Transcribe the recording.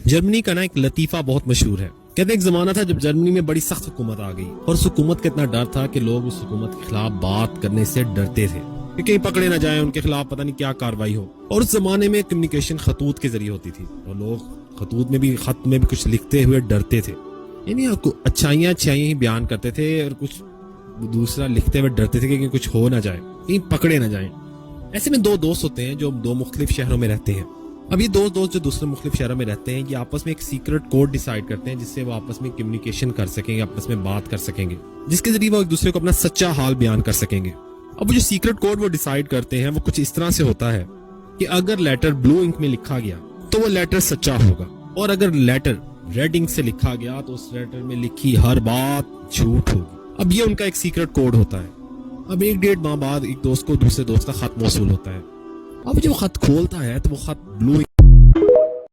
Germany का ना एक लतीफा बहुत मशहूर है। कहते एक जमाना था जब जर्मनी में बड़ी सख्त हुकूमत आ गई और उस हुकूमत का इतना डर था कि लोग उस हुकूमत के खिलाफ बात करने से डरते थे कि कहीं पकड़े ना जाए, उनके खिलाफ पता नहीं क्या कार्रवाई हो। और उस जमाने में कम्युनिकेशन खतूत के जरिए होती थी और लोग खतूत में भी खत में भी कुछ लिखते हुए डरते थे, यानी अच्छाइयाँ अच्छाइयाँ ही बयान करते थे और कुछ दूसरा लिखते हुए डरते थे कि कुछ हो ना जाए, कहीं पकड़े ना जाए। ऐसे में दो दोस्त होते हैं जो दो मुख्तलिफ शहरों में रहते हैं। अब ये दो दोस्त जो दूसरे मुख्तलिफ शहरों में रहते हैं, ये आपस में एक सीक्रेट कोड डिसाइड करते हैं जिससे वो आपस में कम्युनिकेशन कर सकेंगे, आपस में बात कर सकेंगे, जिसके जरिए वो एक दूसरे को अपना सच्चा हाल बयान कर सकेंगे। अब वो जो सीक्रेट कोड वो डिसाइड करते हैं वो कुछ इस तरह से होता है कि अगर लेटर ब्लू इंक में लिखा गया तो वो लेटर सच्चा होगा, और अगर लेटर रेड इंक से लिखा गया तो उस लेटर में लिखी हर बात झूठ होगी। अब ये उनका एक सीक्रेट कोड होता है। अब 1-1.5 माह बाद एक दोस्त को दूसरे दोस्त का खत मौसूल होता है। अब जब खत खोलता है तो वो खत ब्लू